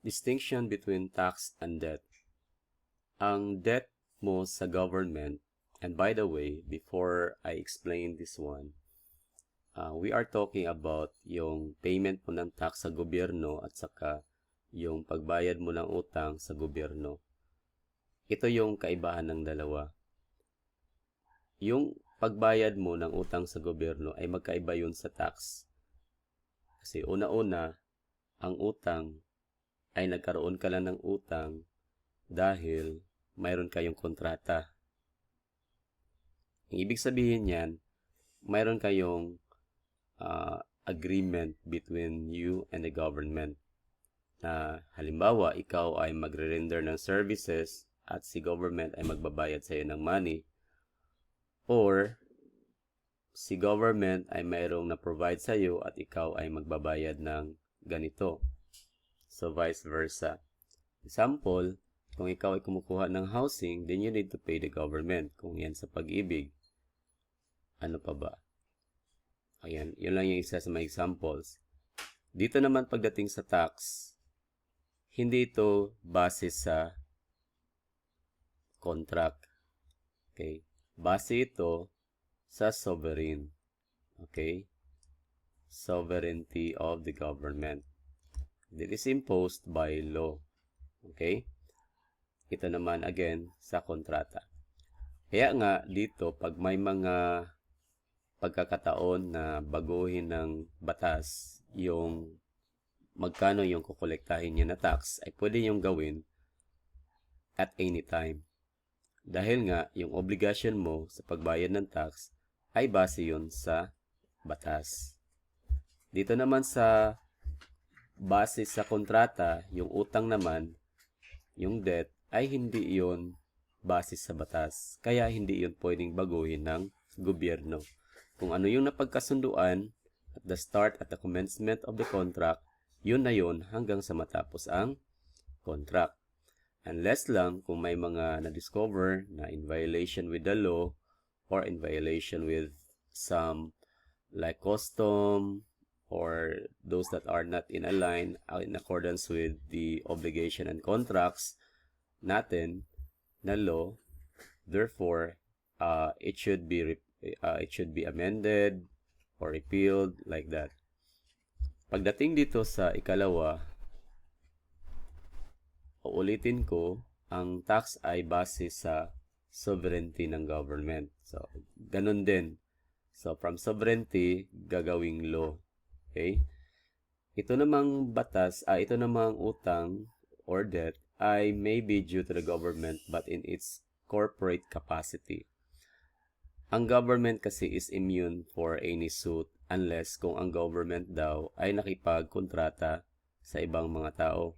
Distinction between tax and debt. Ang debt mo sa government, and by the way, before I explain this one, we are talking about yung payment mo ng tax sa gobyerno at saka yung pagbayad mo ng utang sa gobyerno. Ito yung kaibahan ng dalawa. Yung pagbayad mo ng utang sa gobyerno ay magkaiba yun sa tax. Kasi una-una, ang utang ay nagkaroon ka lang ng utang dahil mayroon kayong kontrata. Ang ibig sabihin yan, mayroon kayong agreement between you and the government. Na halimbawa, ikaw ay magre-render ng services at si government ay magbabayad sa iyo ng money. Or, si government ay mayroong na-provide sa iyo at ikaw ay magbabayad ng ganito. So, vice versa. Example, kung ikaw ay kumukuha ng housing, then you need to pay the government. Kung yan sa pag-ibig. Ano pa ba? Ayan, yun lang yung isa sa mga examples. Dito naman pagdating sa tax, hindi ito base sa contract. Okay? Base ito sa sovereign. Okay? Sovereignty of the government. It is imposed by law. Okay? Ito naman again sa kontrata. Kaya nga dito pag may mga pagkakataon na baguhin ng batas yung magkano yung kukolektahin niya na tax ay pwede yung gawin at any time. Dahil nga yung obligation mo sa pagbayad ng tax ay base yun sa batas. Dito naman sa base sa kontrata, yung utang naman, yung debt, ay hindi yun base sa batas. Kaya hindi yun pwedeng baguhin ng gobyerno. Kung ano yung napagkasunduan at the start at the commencement of the contract, yun na yun hanggang sa matapos ang contract. Unless lang kung may mga na-discover na in violation with the law or in violation with some like custom or those that are not in accordance with the obligation and contracts natin na law. Therefore, it should be amended or repealed like that. Pagdating dito sa ikalawa, uulitin ko, ang tax ay base sa sovereignty ng government. So, ganun din. So, from sovereignty, gagawing law. Okay? Ito namang batas, ito namang utang or debt ay may be due to the government but in its corporate capacity. Ang government kasi is immune for any suit unless kung ang government daw ay nakipagkontrata sa ibang mga tao.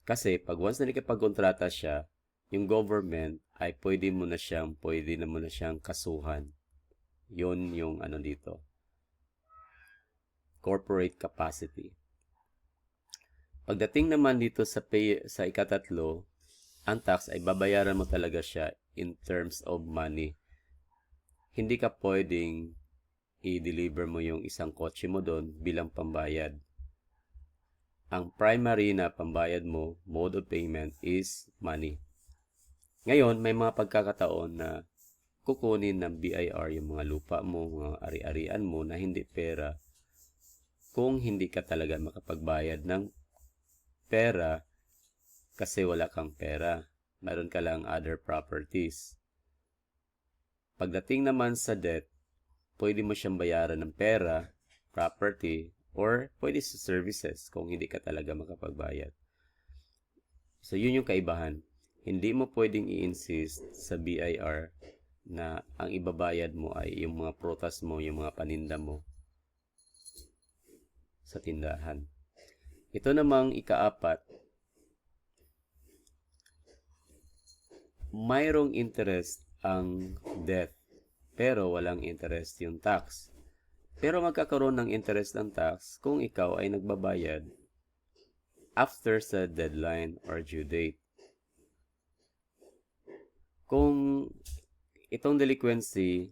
Kasi pag once na nakipagkontrata siya, yung government ay pwede na mo na siyang kasuhan. Yun yung ano dito. Corporate capacity. Pagdating naman dito sa ikatatlo, ang tax ay babayaran mo talaga siya in terms of money. Hindi ka pwedeng i-deliver mo yung isang kotse mo doon bilang pambayad. Ang primary na pambayad mo, mode of payment, is money. Ngayon, may mga pagkakataon na kukunin ng BIR yung mga lupa mo, mga ari-arian mo na hindi pera kung hindi ka talaga makapagbayad ng pera kasi wala kang pera. Meron ka lang other properties. Pagdating naman sa debt, pwede mo siyang bayaran ng pera, property, or pwede sa services kung hindi ka talaga makapagbayad. So, yun yung kaibahan. Hindi mo pwedeng i-insist sa BIR na ang ibabayad mo ay yung mga prutas mo, yung mga paninda mo sa tindahan. Ito namang ikaapat, mayroong interest ang debt pero walang interest yung tax. Pero magkakaroon ng interest ng tax kung ikaw ay nagbabayad after sa deadline or due date. Kung itong delinquency,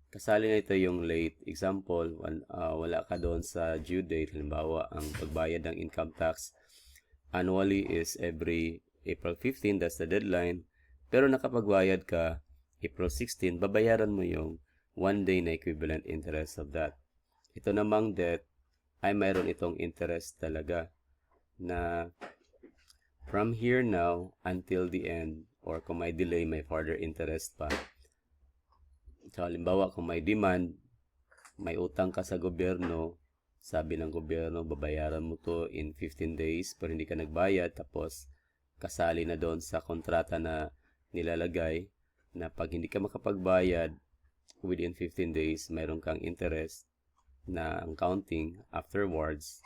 kasali na ito yung late. Example, wala ka doon sa due date. Halimbawa, ang pagbayad ng income tax annually is every April 15, that's the deadline. Pero nakapagbayad ka April 16, babayaran mo yung 1 day na equivalent interest of that. Ito namang debt ay mayroon itong interest talaga na from here now until the end, or kung may delay, may further interest pa. So, halimbawa, kung may demand, may utang ka sa gobyerno, sabi ng gobyerno, babayaran mo to in 15 days, pero hindi ka nagbayad, tapos kasali na doon sa kontrata na nilalagay, na pag hindi ka makapagbayad within 15 days, mayroon kang interest na ang counting afterwards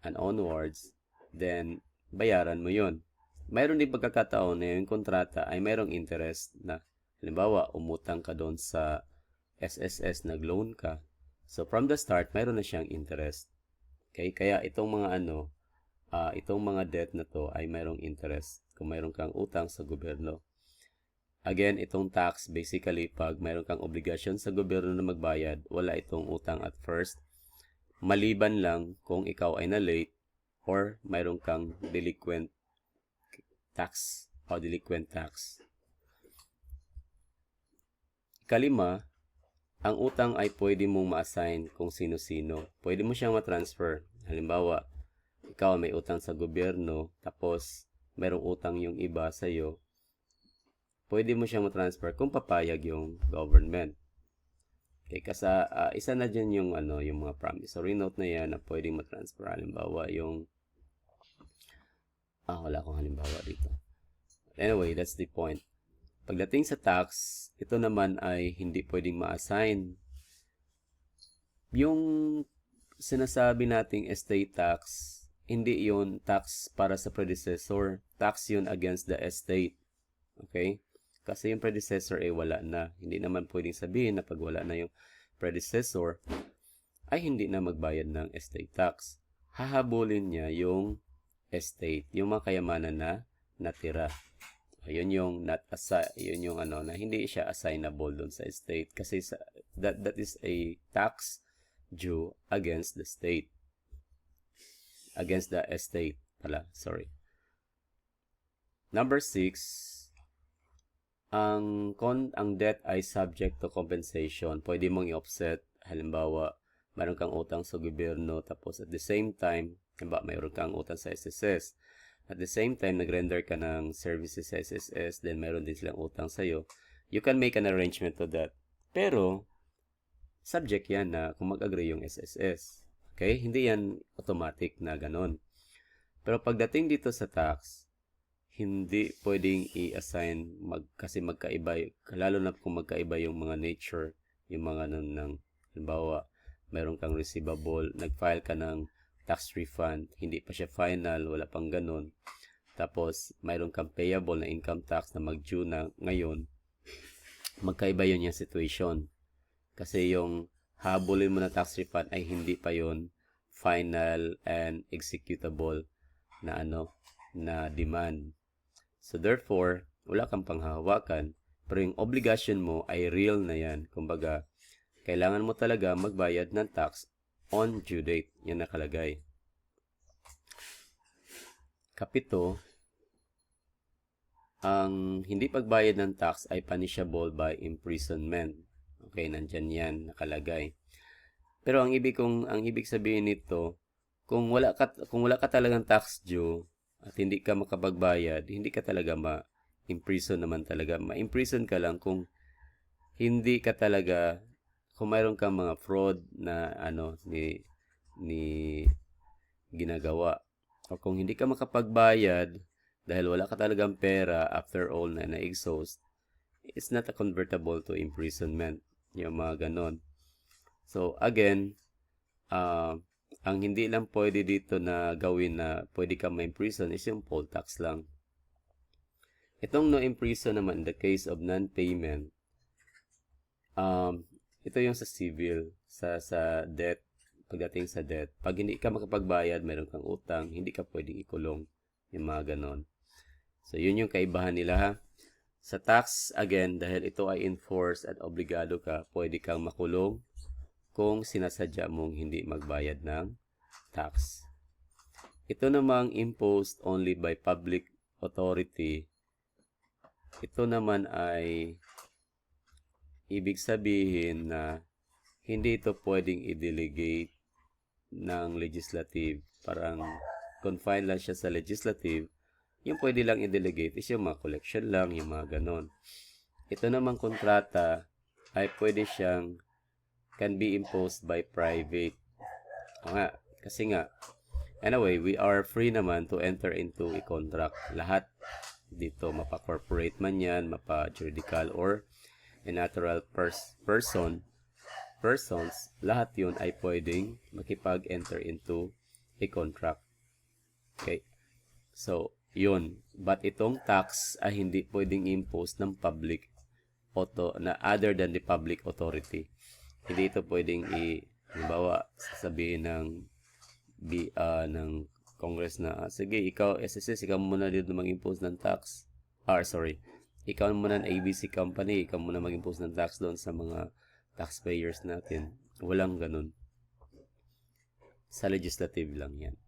and onwards, then bayaran mo yun. Mayroon din pagkakataon na yung kontrata ay mayroong interest na, halimbawa, umutang ka doon sa SSS, nag-loan ka. So, from the start, mayroon na siyang interest. Okay? Kaya itong mga itong mga debt na to ay mayroong interest kung mayroon kang utang sa gobyerno. Again, itong tax, basically, pag mayroon kang obligasyon sa gobyerno na magbayad, wala itong utang at first. Maliban lang kung ikaw ay na-late or mayroon kang delinquent tax o delinquent tax. Kalima, ang utang ay pwede mong ma-assign kung sino-sino. Pwede mo siyang ma-transfer. Halimbawa, ikaw may utang sa gobyerno, tapos mayroong utang yung iba sa'yo, pwede mo siyang ma-transfer kung papayag yung government. Okay, kasi isa na dyan yung, yung mga promissory note na yan na pwedeng ma-transfer. Halimbawa, yung wala akong halimbawa dito. Anyway, that's the point. Pagdating sa tax, ito naman ay hindi pwedeng ma-assign. Yung sinasabi nating estate tax, hindi yun tax para sa predecessor. Tax yun against the estate. Okay? Kasi yung predecessor ay wala na. Hindi naman pwedeng sabihin na pag wala na yung predecessor, ay hindi na magbayad ng estate tax. Hahabulin niya yung estate, yung mga kayamanan na natira. Ayun yung not assign, yun yung na hindi siya assignable doon sa estate kasi that is a tax due against the state. Against the estate pala, sorry. Number 6, ang debt ay subject to compensation. Pwede mong i-offset. Halimbawa, mayroon kang utang sa gobyerno, tapos at the same time, mayroon kang utang sa SSS. At the same time, nag-render ka ng services sa SSS, then mayroon din silang utang sa'yo. You can make an arrangement to that. Pero, subject yan na kung mag-agree yung SSS. Okay? Hindi yan automatic na ganon. Pero pagdating dito sa tax, hindi pwedeng i-assign kasi magkaiba, lalo na kung magkaiba yung mga nature, yung mga halimbawa, mayroon kang receivable, nag-file ka ng tax refund, hindi pa siya final, wala pang ganun. Tapos, mayroon kang payable na income tax na mag-due na ngayon. Magkaiba yun yung situation. Kasi yung habulin mo na tax refund ay hindi pa yun final and executable na na demand. So, therefore, wala kang panghahawakan. Pero yung obligation mo ay real na yan. Kumbaga, kailangan mo talaga magbayad ng tax on due date. Yan nakalagay. Kapito, ang hindi pagbayad ng tax ay punishable by imprisonment. Okay, nandyan yan nakalagay. Pero ang ibig sabihin nito, kung wala ka talagang tax due at hindi ka makapagbayad, hindi ka talaga ma-imprison naman talaga. Ma-imprison ka lang kung hindi ka talaga, kung mayroon kang mga fraud na ni ginagawa. O kung hindi ka makapagbayad dahil wala ka talagang pera after all na na-exhaust, it's not a convertible to imprisonment. Yung mga ganon. So, again, ang hindi lang pwede dito na gawin na pwede ka ma-imprison is yung poll tax lang. Itong no imprison naman in the case of non-payment, ito yung sa civil, sa debt, pagdating sa debt. Pag hindi ka makapagbayad, meron kang utang, hindi ka pwedeng ikulong, yung mga ganon. So, yun yung kaibahan nila ha. Sa tax, again, dahil ito ay enforced at obligado ka, pwede kang makulong kung sinasadya mong hindi magbayad ng tax. Ito namang imposed only by public authority. Ito naman ay ibig sabihin na hindi ito pwedeng i-delegate ng legislative. Parang confined lang siya sa legislative. Yung pwede lang i-delegate is yung mga collection lang, yung mga ganon. Ito namang kontrata ay pwede siyang can be imposed by private. O nga, kasi nga, anyway, we are free naman to enter into a contract. Lahat dito, mapa-corporate man yan, mapa-juridical or a natural persons, lahat yun ay pwedeng makipag-enter into a contract. Okay? So, yun. But itong tax ay hindi pwedeng impose ng public na other than the public authority. Hindi ito pwedeng halimbawa, sasabihin ng Congress na, sige, ikaw, SSS, ikaw muna dito mag-impose ng tax. Ikaw muna ng ABC company, ikaw muna mag-impose ng tax doon sa mga taxpayers natin. Walang ganun. Sa legislative lang yan.